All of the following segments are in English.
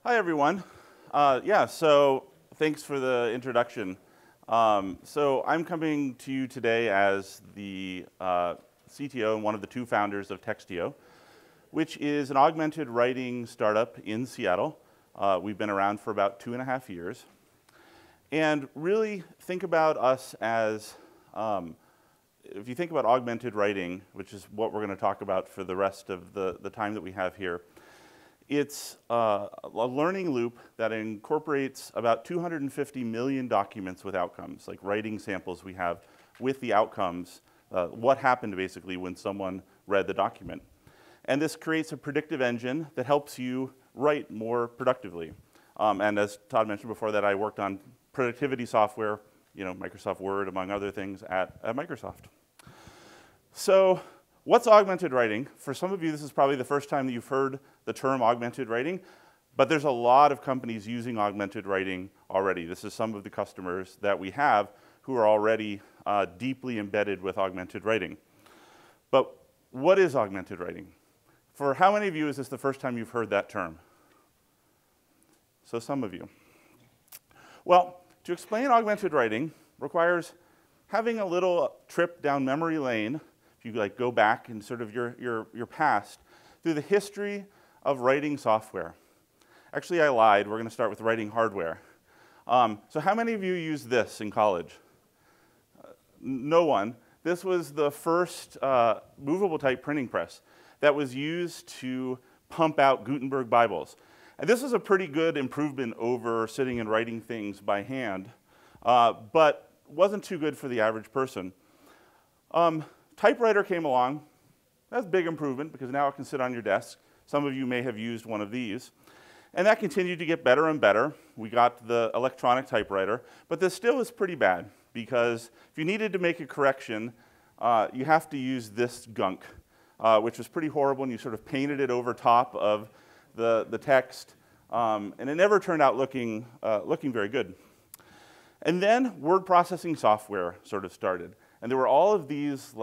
Hi, everyone. So thanks for the introduction. So I'm coming to you today as the CTO and one of the two founders of Textio, which is an augmented writing startup in Seattle. We've been around for about 2.5 years. And really think about us as, if you think about augmented writing, which is what we're going to talk about for the rest of the time that we have here, it's a learning loop that incorporates about 250 million documents with outcomes, like writing samples we have with the outcomes, what happened basically when someone read the document. And this creates a predictive engine that helps you write more productively. And as Todd mentioned before that, I worked on productivity software, Microsoft Word, among other things, at Microsoft. So what's augmented writing? For some of you, this is probably the first time that you've heard the term augmented writing, but there's a lot of companies using augmented writing already. This is some of the customers that we have who are already deeply embedded with augmented writing. But what is augmented writing? For how many of you is this the first time you've heard that term? So some of you. Well, to explain augmented writing requires having a little trip down memory lane. If you go back in sort of your past, through the history of writing software. Actually, I lied. We're going to start with writing hardware. So how many of you used this in college? No one. This was the first movable type printing press that was used to pump out Gutenberg Bibles. And this is a pretty good improvement over sitting and writing things by hand, but wasn't too good for the average person. Typewriter came along. That's a big improvement because now it can sit on your desk. Some of you may have used one of these. And that continued to get better and better. We got the electronic typewriter, but this still is pretty bad because if you needed to make a correction, you have to use this gunk, which was pretty horrible, and you sort of painted it over top of the text, and it never turned out looking very good. And then word processing software sort of started. And there were all of these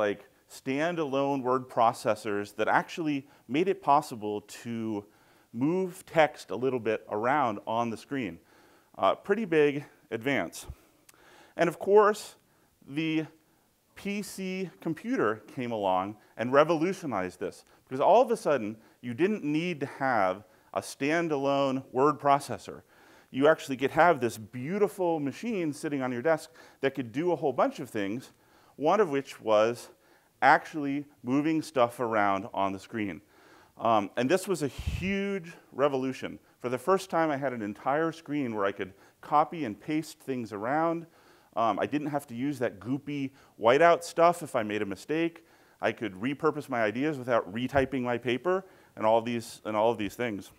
standalone word processors that actually made it possible to move text a little bit around on the screen. Pretty big advance. And of course, the PC computer came along and revolutionized this. Because all of a sudden, you didn't need to have a standalone word processor. You actually could have this beautiful machine sitting on your desk that could do a whole bunch of things, one of which was actually moving stuff around on the screen. And this was a huge revolution. For the first time, I had an entire screen where I could copy and paste things around. I didn't have to use that goopy whiteout stuff if I made a mistake. I could repurpose my ideas without retyping my paper and all of these things.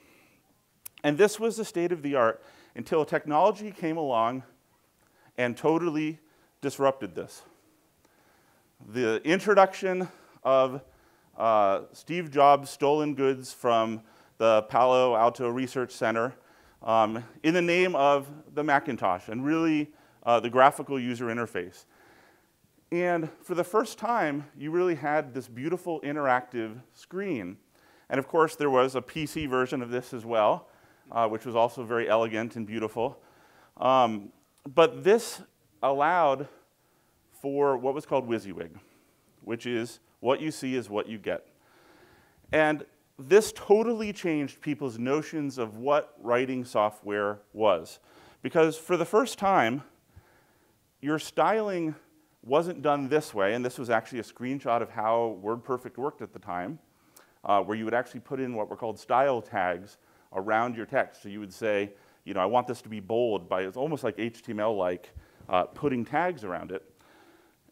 And this was the state of the art until technology came along and totally disrupted this. The introduction of Steve Jobs' stolen goods from the Palo Alto Research Center in the name of the Macintosh and really the graphical user interface. And for the first time, you really had this beautiful interactive screen. And of course, there was a PC version of this as well, which was also very elegant and beautiful. But this allowed for what was called WYSIWYG, which is what you see is what you get. And this totally changed people's notions of what writing software was. Because for the first time, your styling wasn't done this way, and this was actually a screenshot of how WordPerfect worked at the time, where you would actually put in what were called style tags around your text. So you would say, I want this to be bold by, it's almost like HTML-like, putting tags around it.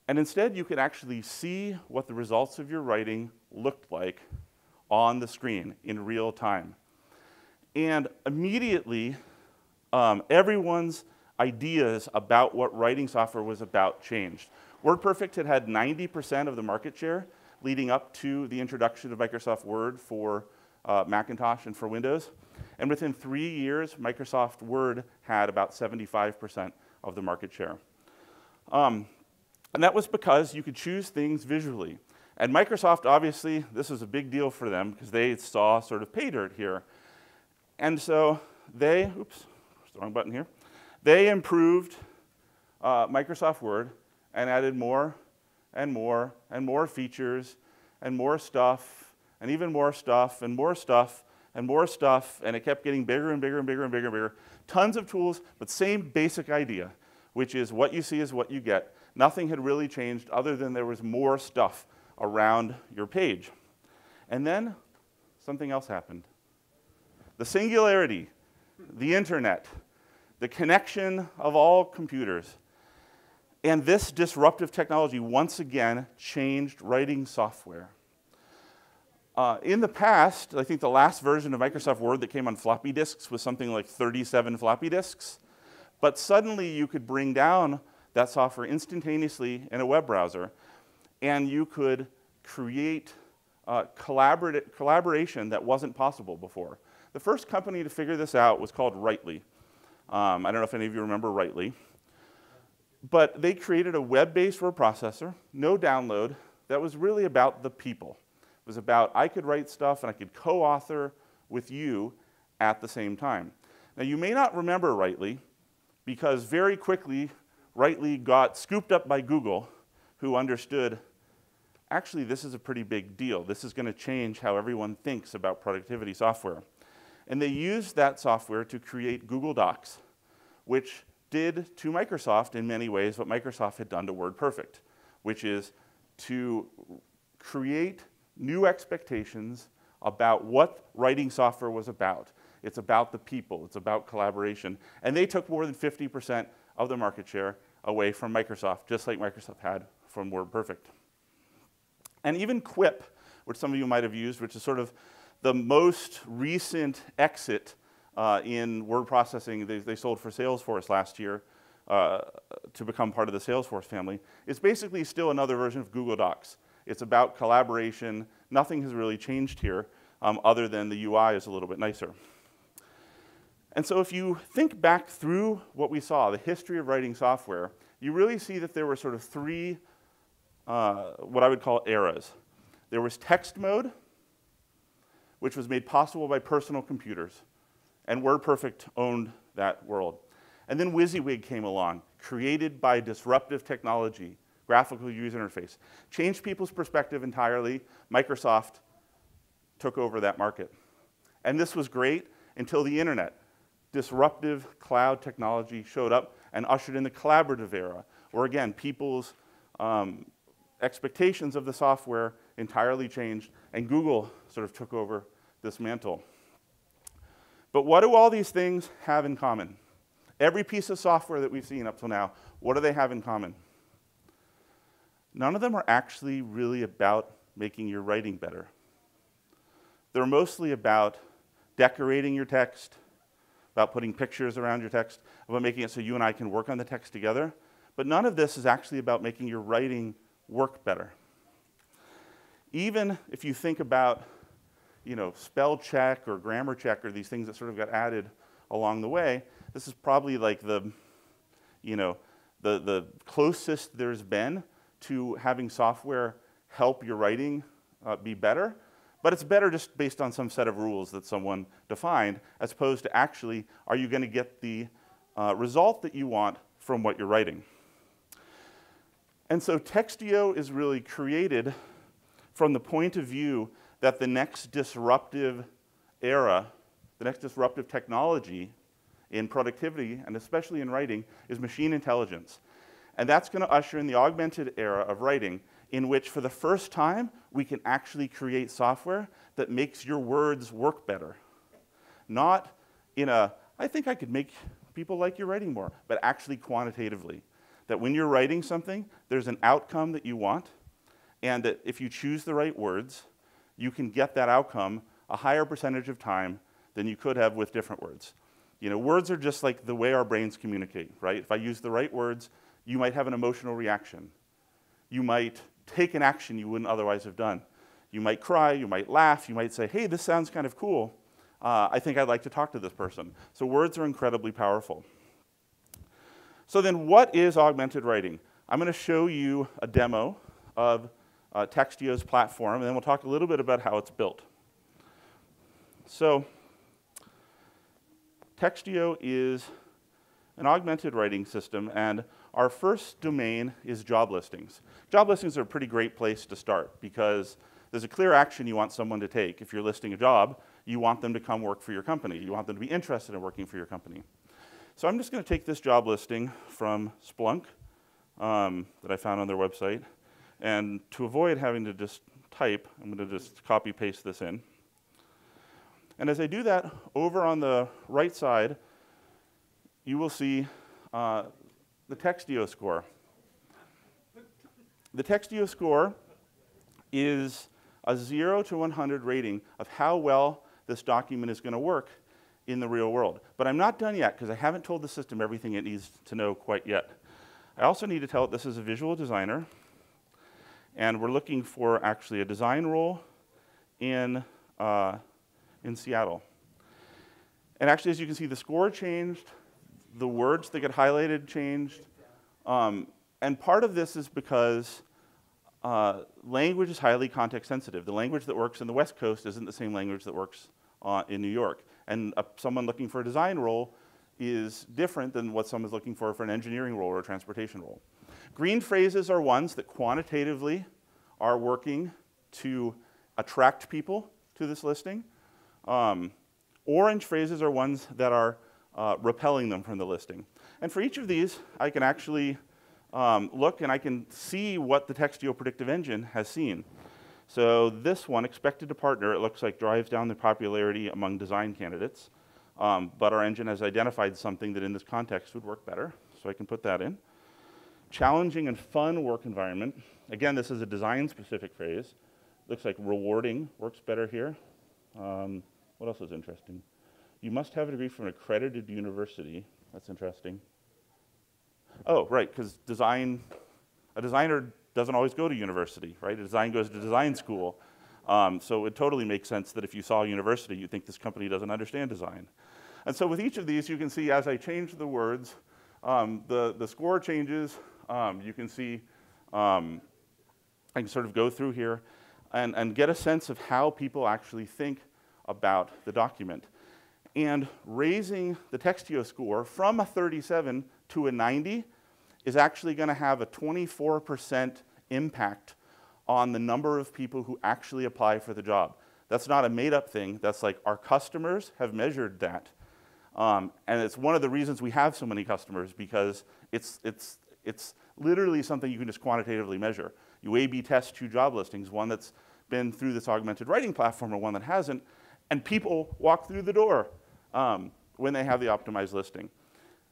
And instead, you could actually see what the results of your writing looked like on the screen in real time. And immediately, everyone's ideas about what writing software was about changed. WordPerfect had 90% of the market share leading up to the introduction of Microsoft Word for Macintosh and for Windows. And within 3 years, Microsoft Word had about 75% of the market share. And that was because you could choose things visually. And Microsoft, obviously, this was a big deal for them because they saw sort of pay dirt here. And so they, oops, the wrong button here. They improved Microsoft Word and added more and more and more features and more stuff and even more stuff and more stuff and more stuff, and it kept getting bigger and bigger and bigger and bigger and bigger. Tons of tools, but same basic idea, which is what you see is what you get. Nothing had really changed other than there was more stuff around your page. And then something else happened. The singularity, the internet, the connection of all computers. And this disruptive technology once again changed writing software. In the past, I think the last version of Microsoft Word that came on floppy disks was something like 37 floppy disks. But suddenly you could bring down that software instantaneously in a web browser, and you could create collaboration that wasn't possible before. The first company to figure this out was called Writely. I don't know if any of you remember Writely. But they created a web-based word processor, no download, that was really about the people. It was about I could write stuff and I could co-author with you at the same time. Now you may not remember Writely because very quickly Writely got scooped up by Google, who understood actually this is a pretty big deal. This is going to change how everyone thinks about productivity software. And they used that software to create Google Docs, which did to Microsoft in many ways what Microsoft had done to WordPerfect, which is to create new expectations about what writing software was about. It's about the people. It's about collaboration. And they took more than 50% of the market share away from Microsoft, just like Microsoft had from WordPerfect. And even Quip, which some of you might have used, which is sort of the most recent exit in word processing they sold for Salesforce last year to become part of the Salesforce family, is basically still another version of Google Docs. It's about collaboration. Nothing has really changed here other than the UI is a little bit nicer. And so if you think back through what we saw, the history of writing software, you really see that there were sort of three what I would call eras. There was text mode, which was made possible by personal computers. And WordPerfect owned that world. And then WYSIWYG came along, created by disruptive technology, graphical user interface. Changed people's perspective entirely. Microsoft took over that market. And this was great until the internet. Disruptive cloud technology showed up and ushered in the collaborative era, where again, people's expectations of the software entirely changed, and Google sort of took over this mantle. But what do all these things have in common? Every piece of software that we've seen up till now, what do they have in common? None of them are actually really about making your writing better. They're mostly about decorating your text, about putting pictures around your text, about making it so you and I can work on the text together. But none of this is actually about making your writing work better. Even if you think about, you know, spell check or grammar check or these things that sort of got added along the way, this is probably like the, you know, the closest there's been to having software help your writing be better. But it's better just based on some set of rules that someone defined, as opposed to actually, are you going to get the result that you want from what you're writing? And so Textio is really created from the point of view that the next disruptive era, the next disruptive technology in productivity, and especially in writing, is machine intelligence. And that's going to usher in the augmented era of writing, in which for the first time, we can actually create software that makes your words work better. Not in a, I think I could make people like your writing more, but actually quantitatively. That when you're writing something, there's an outcome that you want, and that if you choose the right words, you can get that outcome a higher percentage of time than you could have with different words. You know, words are just like the way our brains communicate, right? If I use the right words, you might have an emotional reaction. You might take an action you wouldn't otherwise have done. You might cry, you might laugh, you might say, hey, this sounds kind of cool. I think I'd like to talk to this person. So words are incredibly powerful. So then what is augmented writing? I'm going to show you a demo of Textio's platform, and then we'll talk a little bit about how it's built. So Textio is an augmented writing system, and our first domain is job listings. Job listings are a pretty great place to start because there's a clear action you want someone to take. If you're listing a job, you want them to come work for your company. You want them to be interested in working for your company. So I'm just going to take this job listing from Splunk that I found on their website, and to avoid having to just type, I'm going to just copy paste this in. And as I do that, over on the right side, you will see the Textio score. The Textio score is a 0 to 100 rating of how well this document is going to work in the real world. But I'm not done yet because I haven't told the system everything it needs to know quite yet. I also need to tell it this is a visual designer, and we're looking for actually a design role in Seattle. And actually, as you can see, the score changed, the words that get highlighted changed, and part of this is because language is highly context sensitive. The language that works in the West Coast isn't the same language that works in New York. And someone looking for a design role is different than what someone's looking for an engineering role or a transportation role. Green phrases are ones that quantitatively are working to attract people to this listing. Orange phrases are ones that are repelling them from the listing. And for each of these, I can actually look and I can see what the Textio predictive engine has seen. So this one, expected to partner, it looks like drives down the popularity among design candidates. But our engine has identified something that in this context would work better. So I can put that in. Challenging and fun work environment. Again, this is a design-specific phrase. Looks like rewarding works better here. What else is interesting? You must have a degree from an accredited university. That's interesting. Oh, right, because a designer doesn't always go to university, right? A design goes to design school. So it totally makes sense that if you saw a university, you think this company doesn't understand design. And so with each of these, you can see as I change the words, the score changes. You can see I can sort of go through here and get a sense of how people actually think about the document. And raising the Textio score from a 37 to a 90 is actually going to have a 24% impact on the number of people who actually apply for the job. That's not a made-up thing. That's like our customers have measured that. And it's one of the reasons we have so many customers, because it's literally something you can just quantitatively measure. You A/B test two job listings, one that's been through this augmented writing platform and one that hasn't, and people walk through the door when they have the optimized listing.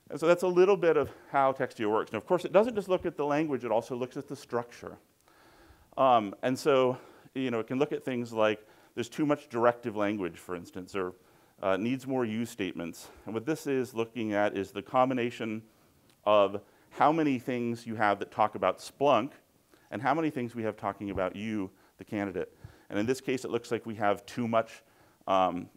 And so that's a little bit of how Textio works. Now, of course, it doesn't just look at the language, it also looks at the structure. And so, it can look at things like there's too much directive language, for instance, or needs more use statements. And what this is looking at is the combination of how many things you have that talk about Splunk and how many things we have talking about you, the candidate. And in this case, it looks like we have too much about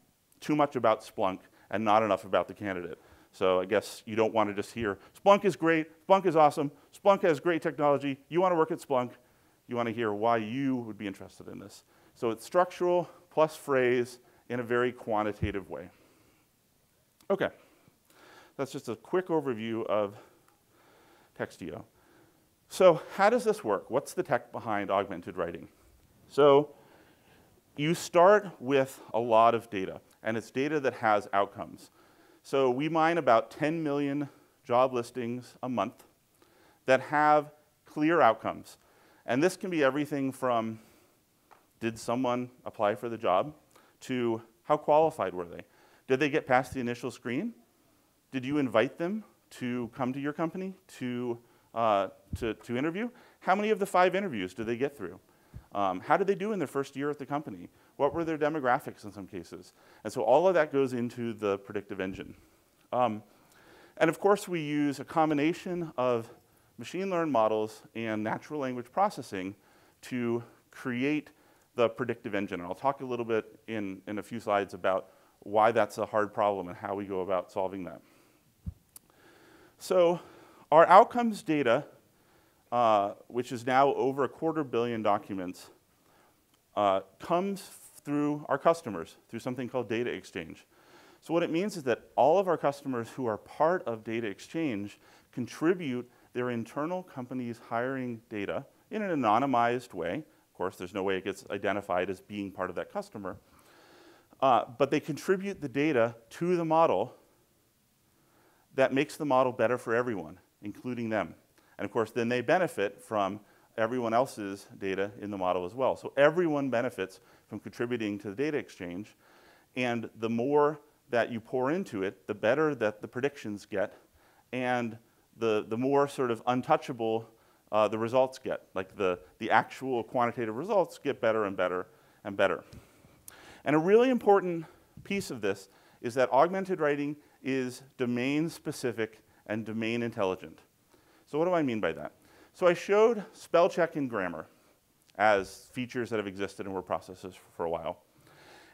Splunk and not enough about the candidate. So I guess you don't want to just hear, Splunk is great, Splunk is awesome, Splunk has great technology, you want to work at Splunk, you want to hear why you would be interested in this. So it's structural plus phrase in a very quantitative way. Okay, that's just a quick overview of Textio. So how does this work? What's the tech behind augmented writing? So you start with a lot of data, and it's data that has outcomes. So we mine about 10 million job listings a month that have clear outcomes. And this can be everything from, did someone apply for the job, to how qualified were they? Did they get past the initial screen? Did you invite them to come to your company to interview? How many of the 5 interviews did they get through? How did they do in their first year at the company? What were their demographics in some cases? And so all of that goes into the predictive engine. And of course, we use a combination of machine learned models and natural language processing to create the predictive engine. And I'll talk a little bit in a few slides about why that's a hard problem and how we go about solving that. So our outcomes data, which is now over 250 million documents, comes through our customers, through something called data exchange. So what it means is that all of our customers who are part of data exchange contribute their internal company's hiring data in an anonymized way. Of course, there's no way it gets identified as being part of that customer. But they contribute the data to the model that makes the model better for everyone, including them. And of course, then they benefit from everyone else's data in the model as well. So everyone benefits from contributing to the data exchange. And the more that you pour into it, the better that the predictions get, and the more sort of untouchable the results get. Like the actual quantitative results get better and better and better. And a really important piece of this is that augmented writing is domain-specific and domain-intelligent. So what do I mean by that? So I showed spell check and grammar as features that have existed and were processes for a while.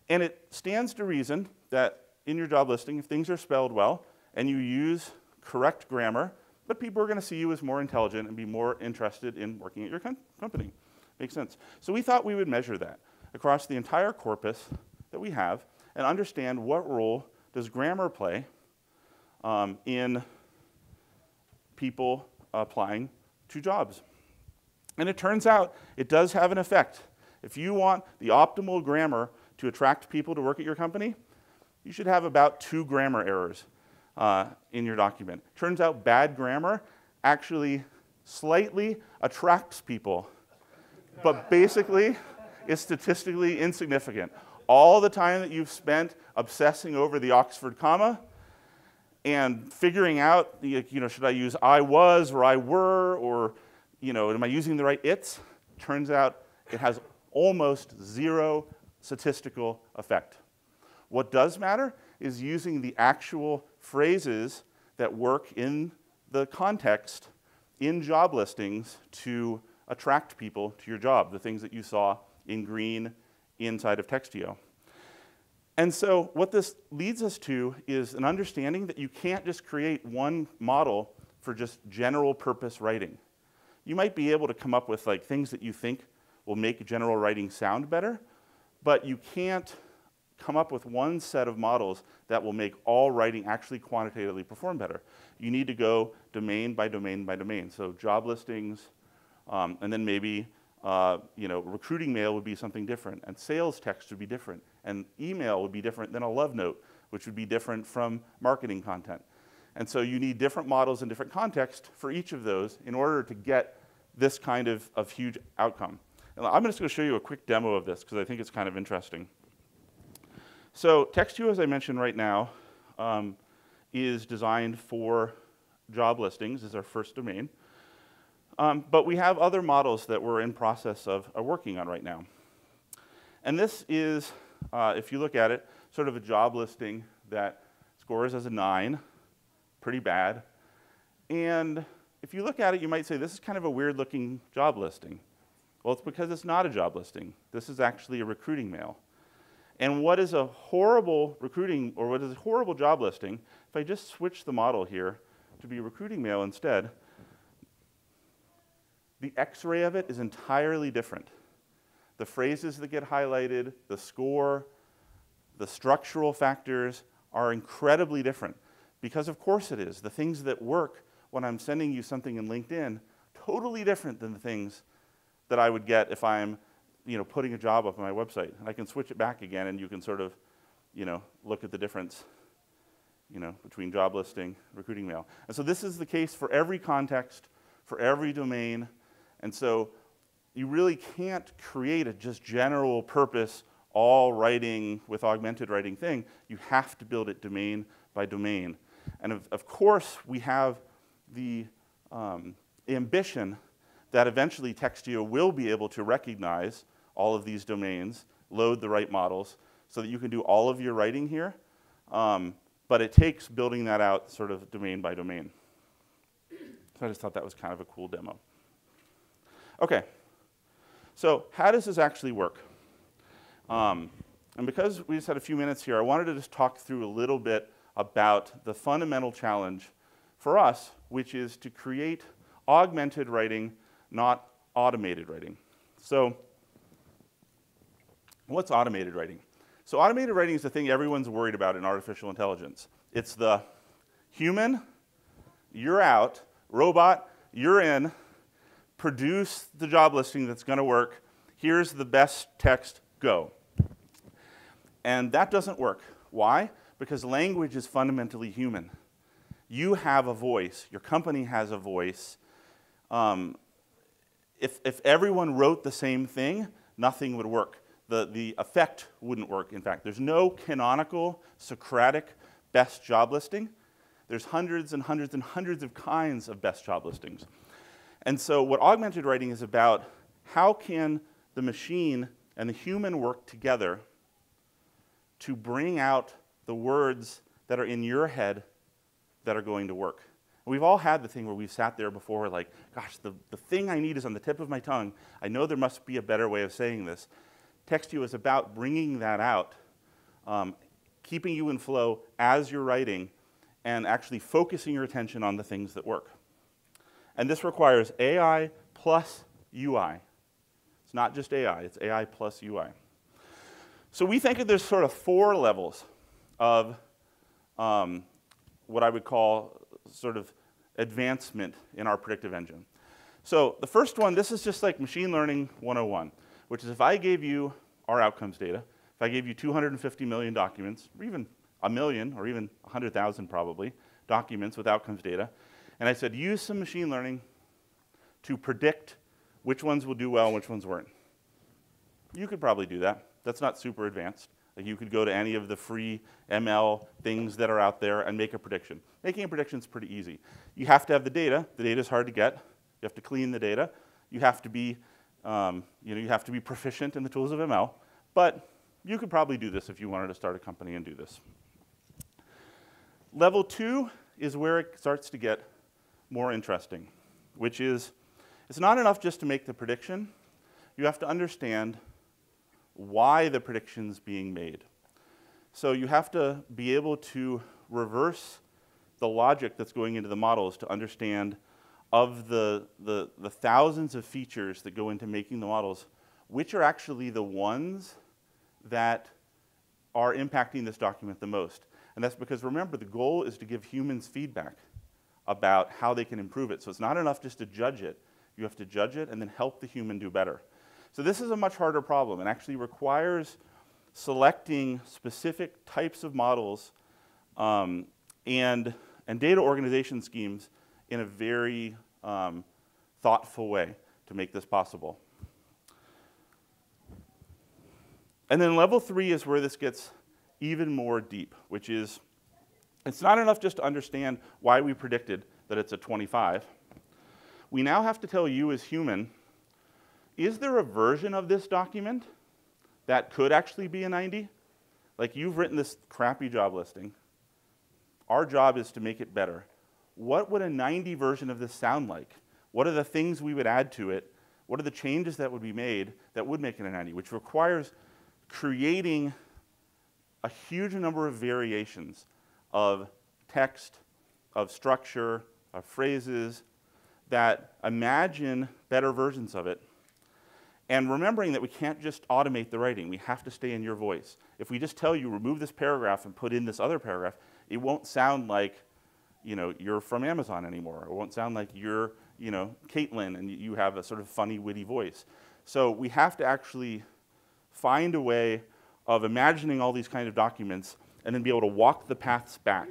And it stands to reason that in your job listing, if things are spelled well and you use correct grammar, that people are going to see you as more intelligent and be more interested in working at your company. Makes sense. So we thought we would measure that across the entire corpus that we have and understand what role does grammar play in people applying to jobs. And it turns out it does have an effect. If you want the optimal grammar to attract people to work at your company, you should have about 2 grammar errors in your document. Turns out bad grammar actually slightly attracts people, but basically is statistically insignificant. All the time that you've spent obsessing over the Oxford comma and figuring out, should I use I was or I were, or, am I using the right its? Turns out it has almost 0 statistical effect. What does matter is using the actual phrases that work in the context in job listings to attract people to your job, the things that you saw in green inside of Textio. And so what this leads us to is an understanding that you can't just create one model for just general purpose writing. You might be able to come up with things that you think will make general writing sound better, but you can't come up with one set of models that will make all writing actually quantitatively perform better. You need to go domain by domain by domain. So job listings, and then maybe recruiting mail would be something different, and sales text would be different, and email would be different than a love note, which would be different from marketing content. And so you need different models in different contexts for each of those in order to get this kind of huge outcome. And I'm just going to show you a quick demo of this because I think it's kind of interesting. So Textio, as I mentioned right now, is designed for job listings, is our first domain. But we have other models that we're in process of working on right now. And this is, if you look at it, sort of a job listing that scores as a 9, pretty bad. And if you look at it, you might say, this is kind of a weird looking job listing. Well, it's because it's not a job listing. This is actually a recruiting mail. And what is a horrible recruiting, or what is a horrible job listing, if I just switch the model here to be recruiting mail instead, the X-ray of it is entirely different. The phrases that get highlighted, the score, the structural factors are incredibly different. Because of course it is. The things that work when I'm sending you something in LinkedIn, totally different than the things that I would get if I'm putting a job up on my website. And I can switch it back again and you can sort of look at the difference between job listing, recruiting mail. And so this is the case for every context, for every domain. And so you really can't create a just general purpose, all writing with augmented writing thing. You have to build it domain by domain. And of course, we have the ambition that eventually Textio will be able to recognize all of these domains, load the right models, so that you can do all of your writing here. But it takes building that out sort of domain by domain. So I just thought that was kind of a cool demo. Okay, so how does this actually work? And because we just had a few minutes here, I wanted to just talk through a little bit about the fundamental challenge for us, which is to create augmented writing, not automated writing. So what's automated writing? So automated writing is the thing everyone's worried about in artificial intelligence. It's the human, you're out, robot, you're in, produce the job listing that's going to work, here's the best text, go. And that doesn't work. Why? Because language is fundamentally human. You have a voice, your company has a voice. If everyone wrote the same thing, nothing would work. The effect wouldn't work, in fact. There's no canonical, Socratic best job listing. There's hundreds and hundreds and hundreds of kinds of best job listings. And so what augmented writing is about, how can the machine and the human work together to bring out the words that are in your head that are going to work. We've all had the thing where we've sat there before like, gosh, the thing I need is on the tip of my tongue. I know there must be a better way of saying this. Textio is about bringing that out, keeping you in flow as you're writing, and actually focusing your attention on the things that work. And this requires AI plus UI. It's not just AI, it's AI plus UI. So we think that there's sort of 4 levels of what I would call sort of advancement in our predictive engine. So the first one, this is just like machine learning 101, which is if I gave you our outcomes data, if I gave you 250 million documents, or even a million, or even 100,000 probably, documents with outcomes data, and I said, use some machine learning to predict which ones will do well and which ones weren't. You could probably do that. That's not super advanced. Like you could go to any of the free ML things that are out there and make a prediction. Making a prediction is pretty easy. You have to have the data. The data is hard to get. You have to clean the data. You have to be, you have to be proficient in the tools of ML. But you could probably do this if you wanted to start a company and do this. Level 2 is where it starts to get more interesting, which is it's not enough just to make the prediction. You have to understand why the prediction's being made. So you have to be able to reverse the logic that's going into the models to understand of the thousands of features that go into making the models, which are actually the ones that are impacting this document the most. And that's because, remember, the goal is to give humans feedback about how they can improve it. So it's not enough just to judge it. You have to judge it and then help the human do better. So this is a much harder problem and actually requires selecting specific types of models and data organization schemes in a very thoughtful way to make this possible. And then level 3 is where this gets even more deep, which is it's not enough just to understand why we predicted that it's a 25. We now have to tell you as human, is there a version of this document that could actually be a 90? Like you've written this crappy job listing. Our job is to make it better. What would a 90 version of this sound like? What are the things we would add to it? What are the changes that would be made that would make it a 90? Which requires creating a huge number of variations of text, of structure, of phrases that imagine better versions of it. And remembering that we can't just automate the writing. We have to stay in your voice. If we just tell you, remove this paragraph and put in this other paragraph, it won't sound like you're from Amazon anymore. It won't sound like you're Caitlin and you have a sort of funny, witty voice. So we have to actually find a way of imagining all these kind of documents and then be able to walk the paths back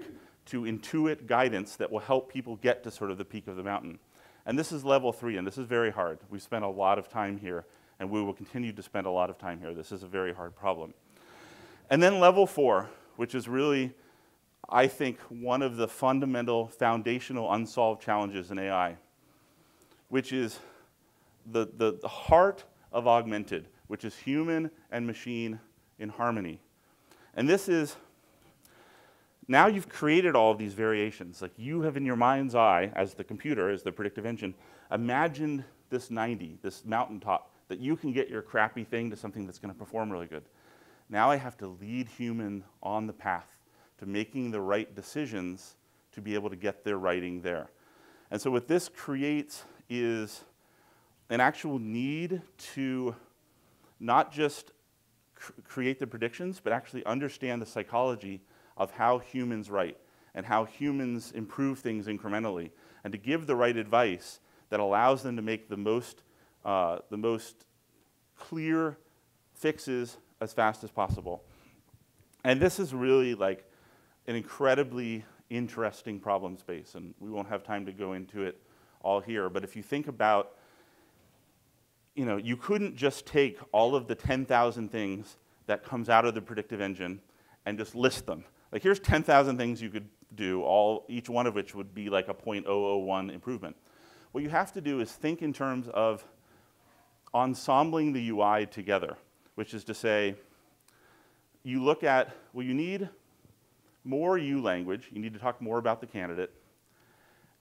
to intuit guidance that will help people get to sort of the peak of the mountain. And this is level 3, and this is very hard. We've spent a lot of time here, and we will continue to spend a lot of time here. This is a very hard problem. And then level 4, which is really, I think, one of the fundamental, foundational, unsolved challenges in AI, which is the heart of augmented, which is human and machine in harmony. And this is, now you've created all of these variations. Like you have in your mind's eye, as the computer, as the predictive engine, imagined this 90, this mountaintop, that you can get your crappy thing to something that's going to perform really good. Now I have to lead human on the path to making the right decisions to be able to get their writing there. And so what this creates is an actual need to not just create the predictions, but actually understand the psychology of how humans write and how humans improve things incrementally, and to give the right advice that allows them to make the most clear fixes as fast as possible. And this is really like an incredibly interesting problem space, and we won't have time to go into it all here, but if you think about, you know, you couldn't just take all of the 10,000 things that comes out of the predictive engine and just list them. Like, here's 10,000 things you could do, each one of which would be like a 0.001 improvement. What you have to do is think in terms of ensembling the UI together, which is to say, you look at, well, you need more U language, you need to talk more about the candidate,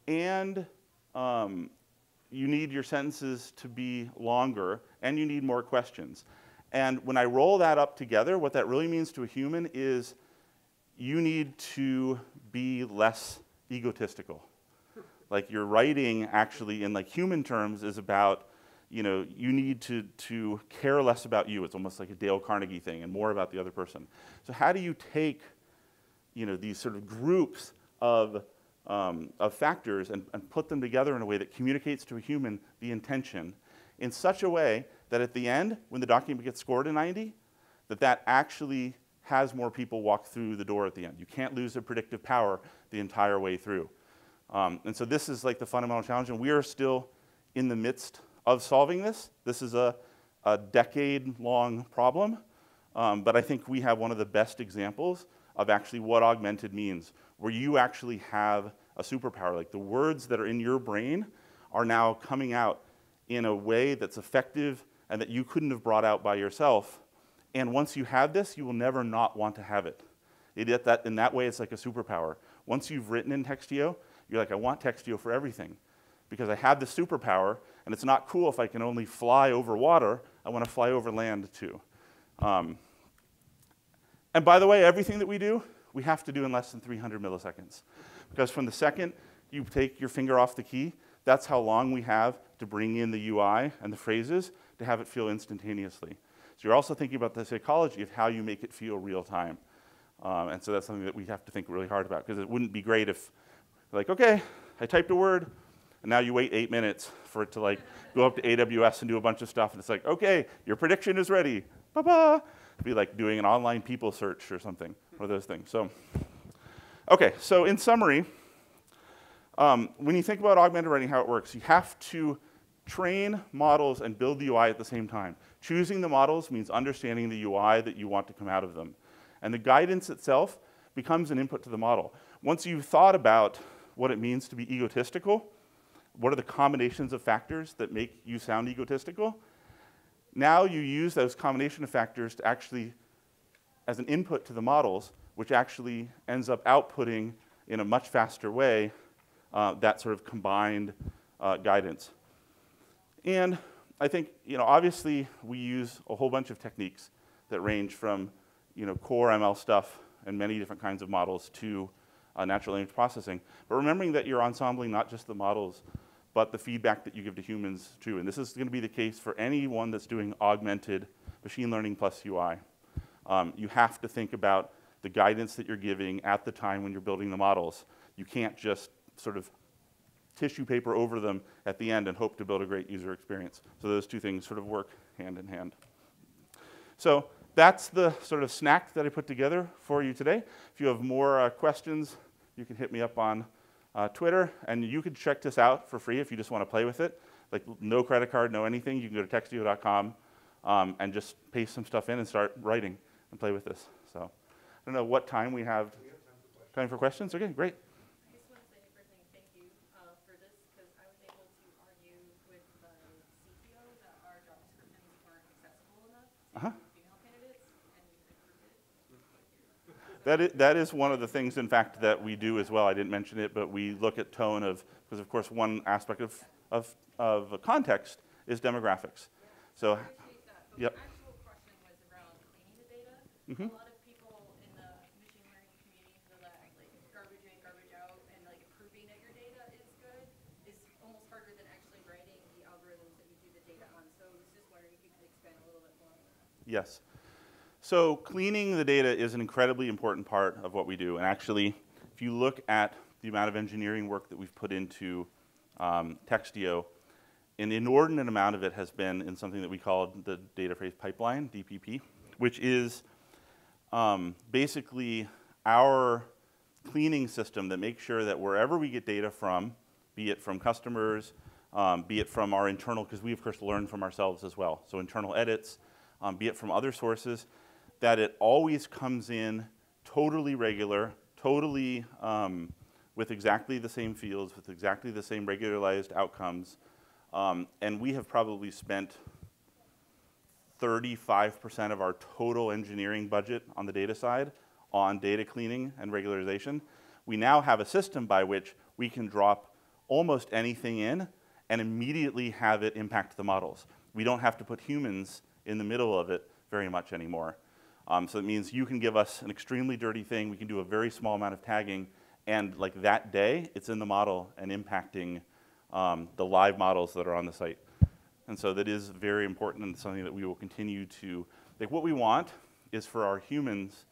and you need your sentences to be longer, and you need more questions. And when I roll that up together, what that really means to a human is you need to be less egotistical. Like, your writing actually in like human terms is about, you know, you need to care less about you. It's almost like a Dale Carnegie thing, and more about the other person. So how do you take, you know, these sort of groups of factors and put them together in a way that communicates to a human the intention in such a way that at the end, when the document gets scored a 90, that actually has more people walk through the door at the end. You can't lose the predictive power the entire way through. And so this is like the fundamental challenge, and we are still in the midst of solving this. This is a decade-long problem, but I think we have one of the best examples of actually what augmented means, where you actually have a superpower. Like, the words that are in your brain are now coming out in a way that's effective and that you couldn't have brought out by yourself. And once you have this, you will never not want to have it. In that way, it's like a superpower. Once you've written in Textio, you're like, I want Textio for everything, because I have this superpower, and it's not cool if I can only fly over water. I want to fly over land too. And by the way, everything that we do, we have to do in less than 300 milliseconds. Because from the second you take your finger off the key, that's how long we have to bring in the UI and the phrases to have it feel instantaneously. So you're also thinking about the psychology of how you make it feel real time. And so that's something that we have to think really hard about, because it wouldn't be great if, like, okay, I typed a word, and now you wait 8 minutes for it to like go up to AWS and do a bunch of stuff, and it's like, okay, your prediction is ready. Ba-ba. It'd be like doing an online people search or something, one of those things. So, okay, so in summary, when you think about augmented writing, how it works, you have to train models and build the UI at the same time. Choosing the models means understanding the UI that you want to come out of them. And the guidance itself becomes an input to the model. Once you've thought about what it means to be egotistical, what are the combinations of factors that make you sound egotistical, now you use those combination of factors to actually, as an input to the models, which actually ends up outputting in a much faster way that sort of combined guidance. And I think, you know, obviously we use a whole bunch of techniques that range from, you know, core ML stuff and many different kinds of models to natural language processing. But remembering that you're ensembling not just the models, but the feedback that you give to humans too. And this is going to be the case for anyone that's doing augmented machine learning plus UI. You have to think about the guidance that you're giving at the time when you're building the models. You can't just sort of tissue paper over them at the end and hope to build a great user experience. So those two things sort of work hand in hand. So that's the sort of snack that I put together for you today. If you have more questions, you can hit me up on Twitter, and you can check this out for free if you just want to play with it. Like, no credit card, no anything. You can go to textio.com and just paste some stuff in and start writing and play with this. So I don't know what time we have. Time for questions? Okay, great. I just want to say first thing, thank you for this, because I was able to argue with the CTO that our job descriptions weren't accessible enough to female candidates, and improved it. That is one of the things, in fact, that we do as well. I didn't mention it, but we look at tone of, because of course one aspect of context is demographics. So, I appreciate that, but yep. my actual question was around cleaning the data. Mm-hmm. A lot of people in the machine learning community feel that like garbage in, garbage out, and like proving that your data is good is almost harder than actually writing the algorithms that you do the data on. So I was just wondering if you could expand a little bit more on that. Yes. So cleaning the data is an incredibly important part of what we do. And actually, if you look at the amount of engineering work that we've put into Textio, an inordinate amount of it has been in something that we call the data phrase pipeline, DPP, which is basically our cleaning system that makes sure that wherever we get data from, be it from customers, be it from our internal, because we of course learn from ourselves as well, so internal edits, be it from other sources, that it always comes in totally regular, totally with exactly the same fields, with exactly the same regularized outcomes. And we have probably spent 35% of our total engineering budget on the data side on data cleaning and regularization. We now have a system by which we can drop almost anything in and immediately have it impact the models. We don't have to put humans in the middle of it very much anymore. So it means you can give us an extremely dirty thing, we can do a very small amount of tagging, and like that day, it's in the model and impacting the live models that are on the site. And so that is very important and something that we will continue to, like what we want is for our humans,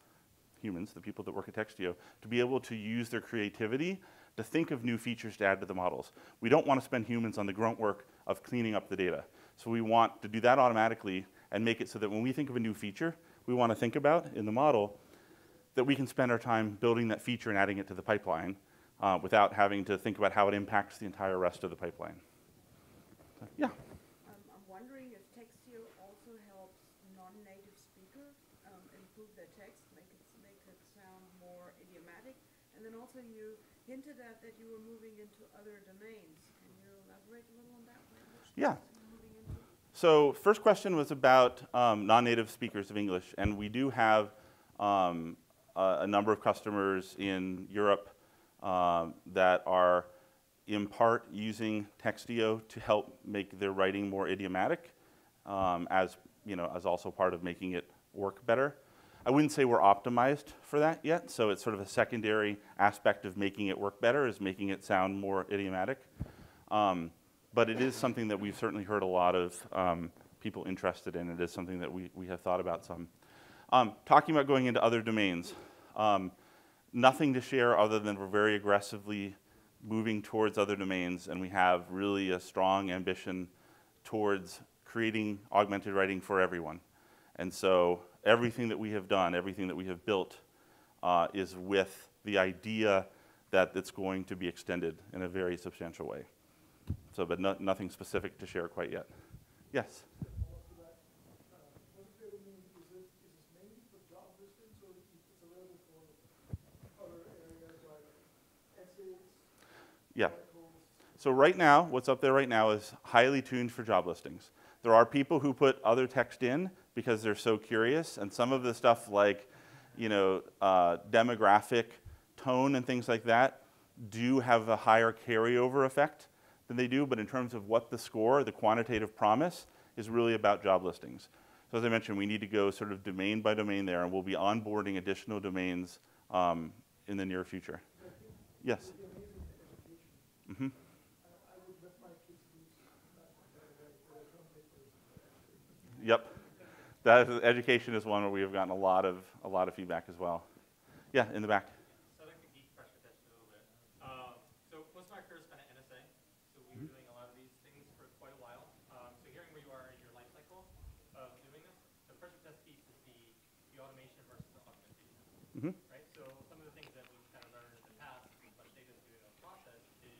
the people that work at Textio, to be able to use their creativity to think of new features to add to the models. We don't want to spend humans on the grunt work of cleaning up the data. So we want to do that automatically and make it so that when we think of a new feature we want to think about in the model, that we can spend our time building that feature and adding it to the pipeline without having to think about how it impacts the entire rest of the pipeline. So, yeah. I'm wondering if Textio also helps non-native speakers improve their text, make it sound more idiomatic. And then also you hinted at that you were moving into other domains. Can you elaborate a little on that? Yeah. So first question was about non-native speakers of English, and we do have a number of customers in Europe that are in part using Textio to help make their writing more idiomatic, as also part of making it work better. I wouldn't say we're optimized for that yet, so it's sort of a secondary aspect of making it work better is making it sound more idiomatic. But it is something that we've certainly heard a lot of people interested in. It is something that we have thought about some. Talking about going into other domains, nothing to share other than we're very aggressively moving towards other domains, and we have really a strong ambition towards creating augmented writing for everyone. And so everything that we have done, everything that we have built is with the idea that it's going to be extended in a very substantial way. So, but nothing specific to share quite yet. Yes? Yeah. So right now, what's up there right now is highly tuned for job listings. There are people who put other text in because they're so curious, and some of the stuff like, demographic, tone, and things like that do have a higher carryover effect than they do, but in terms of what the score, the quantitative promise, is really about job listings. So as I mentioned, we need to go sort of domain by domain there, and we'll be onboarding additional domains in the near future. Yes? Mm-hmm. Yep. Education is one where we have gotten a lot of feedback as well. Yeah, in the back. So I'd like to geek pressure test a little bit. So most of my career spent at NSA, so we've been doing a lot of these things for quite a while. So hearing where you are in your life cycle of doing this, the pressure test piece is the automation versus the augmentation. Mm-hmm. Right? So some of the things that we've kind of learned in the past, much data is doing in the process, is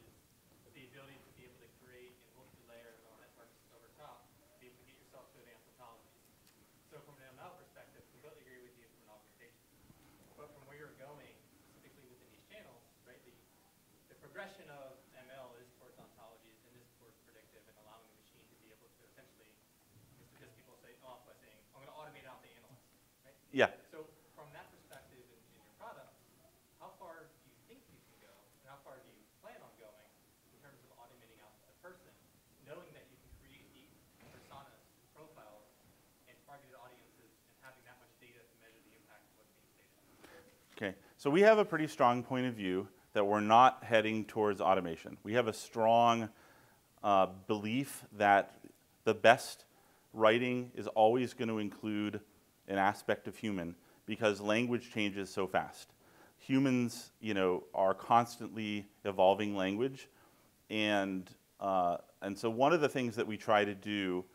the ability to be able to create in multi-layer networks over top, be able to get yourself to advanced ontologies. So from an ML perspective, completely agree with you from an augmentation. But from where you're going, specifically within these channels, right, the progression of ML is towards ontologies and is towards predictive and allowing the machine to be able to essentially, because people say off by saying, I'm going to automate out the analyst, right? Yeah. So from that perspective in your product, how far do you think you can go, and how far do you plan on going in terms of automating out the person, knowing that you can create deep personas, profiles, and targeted audiences, and having that much data to measure the impact of what's being stated? Okay, so we have a pretty strong point of view that we're not heading towards automation. We have a strong belief that the best writing is always going to include an aspect of human because language changes so fast. Humans, are constantly evolving language, and so one of the things that we try to do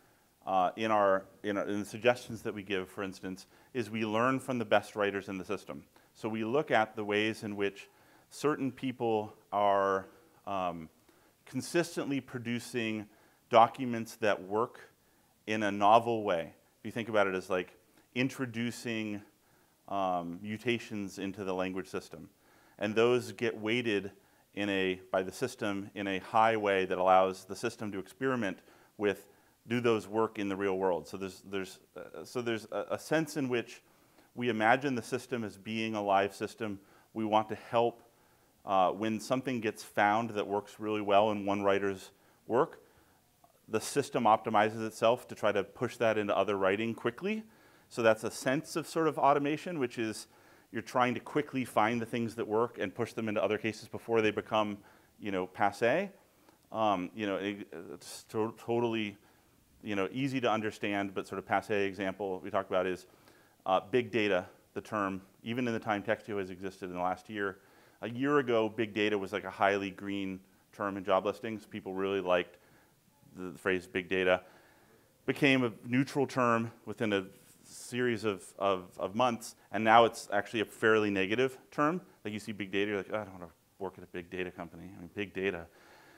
in the suggestions that we give, for instance, is we learn from the best writers in the system. So we look at the ways in which certain people are consistently producing documents that work in a novel way. If you think about it as like introducing mutations into the language system. And those get weighted by the system in a high way that allows the system to experiment with, do those work in the real world? So there's a sense in which we imagine the system as being a live system. We want to help when something gets found that works really well in one writer's work, the system optimizes itself to try to push that into other writing quickly. So that's a sense of sort of automation, which is you're trying to quickly find the things that work and push them into other cases before they become, passé. It's totally, easy to understand, but sort of passé example we talked about is big data, the term, even in the time Textio has existed in the last year. A year ago, big data was like a highly green term in job listings. People really liked the phrase big data. Became a neutral term within a series of months, and now it's actually a fairly negative term. Like you see big data, you're like, oh, I don't want to work at a big data company. I mean, big data.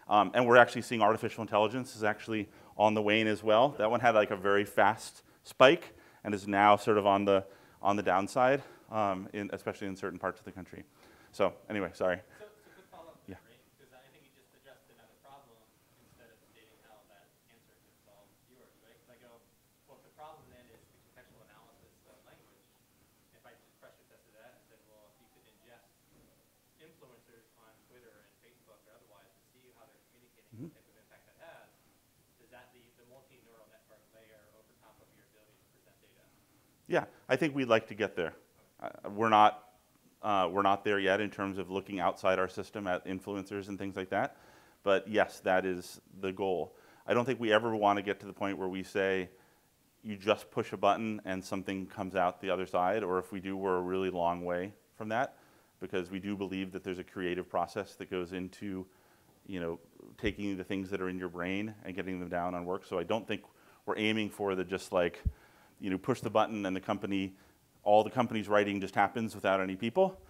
And we're actually seeing artificial intelligence is actually on the wane as well. That one had like a very fast spike and is now sort of on the downside, especially in certain parts of the country. So anyway, sorry. So quick follow-up, Yeah. right? Because I think you just addressed another problem instead of stating how that answer could solve yours, right? Because I go, well, if the problem then is the contextual analysis of language, if I just pressure tested that and said, well, if you could ingest influencers on Twitter and Facebook or otherwise and see how they're communicating, what type of impact that has, does that leave the multi-neural network layer over top of your ability to present data? Yeah, I think we'd like to get there. We're not there yet in terms of looking outside our system at influencers and things like that. But yes, that is the goal. I don't think we ever want to get to the point where we say, you just push a button and something comes out the other side, or if we do, we're a really long way from that, because we do believe that there's a creative process that goes into, taking the things that are in your brain and getting them down on work. So I don't think we're aiming for the just like, push the button and all the company's writing just happens without any people.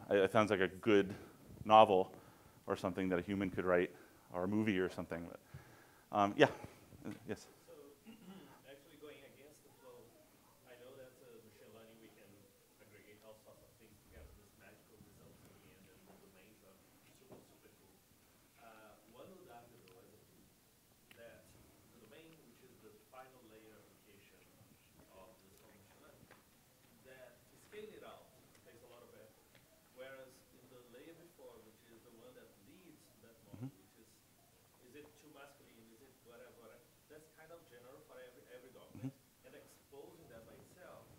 It sounds like a good novel or something that a human could write, or a movie or something. But, yeah, yes. So actually going against the flow, I know that machine learning, we can aggregate all sorts of things to get this magical results in the end, and the domains are super, super cool. One would argue, though, as a tool, that the domain, which is the final layer application of this whole machine learning, that to scale it out takes a lot of effort. Whereas in the layer before, which is the one that leads to that model, which is it too masculine, is it whatever, that's kind of general for every document. And exposing that by itself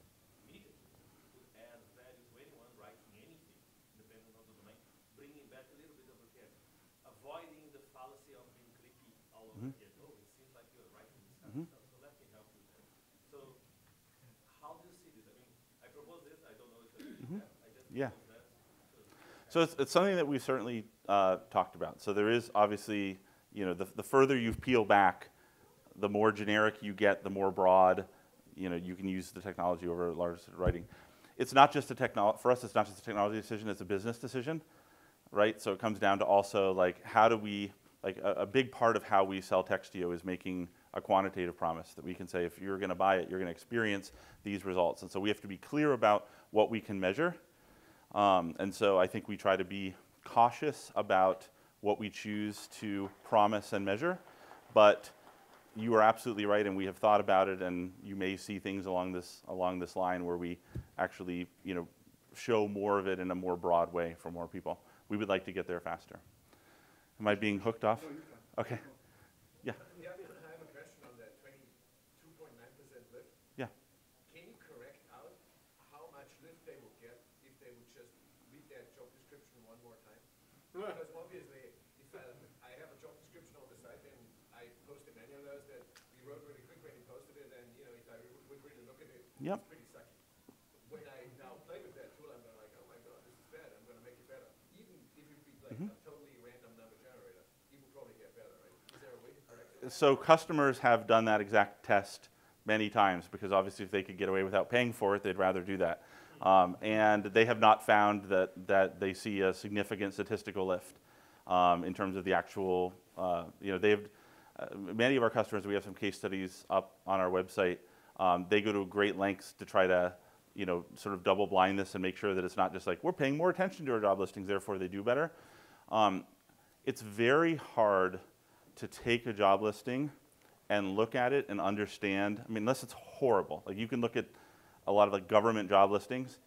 immediately would add value to anyone writing anything, depending on the domain, bringing back a little bit of vocabulary, avoiding the fallacy of being clicky all over again. Oh, it seems like you're writing this kind of stuff, so let me help you with that. So how do you see this? I mean, I propose this, I don't know if it's I just Yeah. propose that. So it's something that we've certainly talked about. So there is obviously, the further you peel back, the more generic you get, the more broad, you can use the technology over large writing. It's not just for us, it's not just a technology decision, it's a business decision, right? So it comes down to also like, how do we, like a big part of how we sell Textio is making a quantitative promise that we can say, if you're gonna buy it, you're gonna experience these results. And so we have to be clear about what we can measure. And so I think we try to be cautious about what we choose to promise and measure, but you are absolutely right, and we have thought about it, and you may see things along this line where we actually, show more of it in a more broad way for more people. We would like to get there faster. Am I being hooked off? No, you're fine. Okay. Yeah. Yeah, I have a question on that 22.9% lift. Yeah. Can you correct out how much lift they would get if they would just read that job description one more time? Because obviously, if I have a job description on the site and I post a manual note that we wrote really quick when he posted it, and if I would really look at it, Yep. It's pretty sucky. When I now play with that tool, I'm going like, oh my god, this is bad. I'm going to make it better. Even if it be like a totally random number generator, it will probably get better, right? Is there a way to correct it? So customers have done that exact test many times because obviously if they could get away without paying for it, they'd rather do that. And they have not found that they see a significant statistical lift in terms of the actual, many of our customers, we have some case studies up on our website. They go to great lengths to try to, sort of double blind this and make sure that it's not just like, we're paying more attention to our job listings, therefore they do better. It's very hard to take a job listing and look at it and understand, unless it's horrible. Like you can look at a lot of like government job listings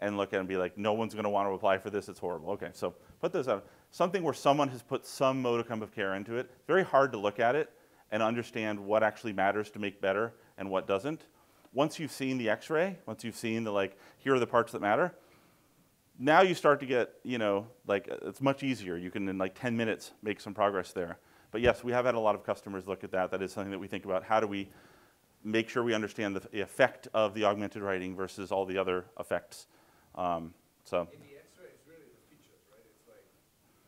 and look at it and be like, no one's gonna want to apply for this, it's horrible. Okay, so put this out. Something where someone has put some modicum of care into it, very hard to look at it and understand what actually matters to make better and what doesn't. Once you've seen the x-ray, once you've seen the like, here are the parts that matter, now you start to get, it's much easier. You can in like 10 minutes make some progress there. But yes, we have had a lot of customers look at that. That is something that we think about. How do we make sure we understand the effect of the augmented writing versus all the other effects? In the X-ray, it's really the features, right? It's like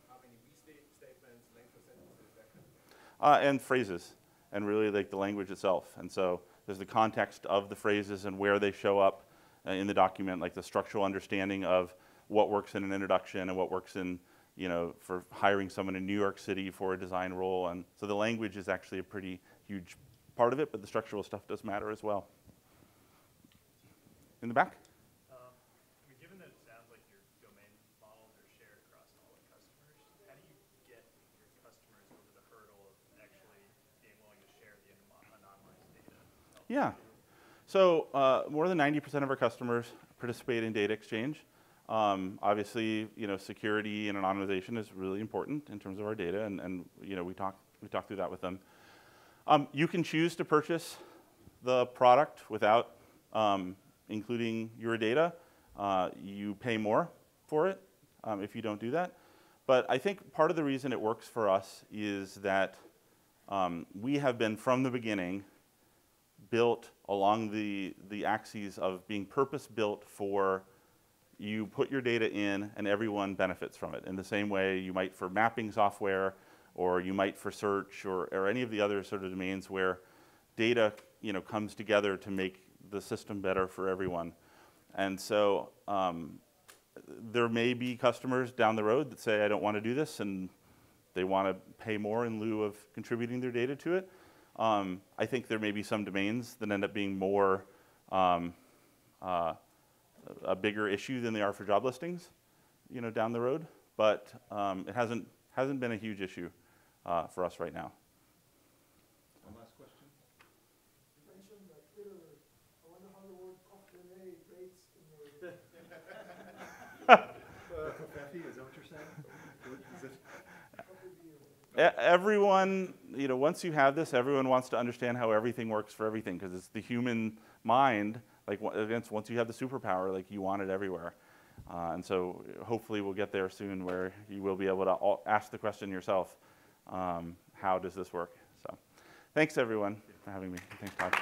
how many statements, length of sentences, that kind of thing. And phrases, and really like the language itself. And so there's the context of the phrases and where they show up in the document, like the structural understanding of what works in an introduction and what works in, for hiring someone in New York City for a design role. And so the language is actually a pretty huge part of it, but the structural stuff does matter as well. In the back? Given that it sounds like your domain models are shared across all the customers, how do you get your customers over the hurdle of actually being willing to share the anonymized data? Yeah. So more than 90% of our customers participate in data exchange. Obviously, security and anonymization is really important in terms of our data, and we talk through that with them. You can choose to purchase the product without including your data. You pay more for it if you don't do that. But I think part of the reason it works for us is that we have been, from the beginning, built along the axes of being purpose-built for you put your data in and everyone benefits from it in the same way you might for mapping software or you might for search or any of the other sort of domains where data comes together to make the system better for everyone. And so there may be customers down the road that say, I don't want to do this, and they want to pay more in lieu of contributing their data to it. I think there may be some domains that end up being more a bigger issue than they are for job listings, down the road. But it hasn't been a huge issue for us right now. One last question. You mentioned Twitter. I wonder how the word coffee rates in your. Is that what you're saying? Everyone, once you have this, everyone wants to understand how everything works for everything because it's the human mind. Like once you have the superpower, like you want it everywhere. And so hopefully we'll get there soon where you will be able to ask the question yourself, how does this work? So thanks everyone for having me. Thanks, Todd.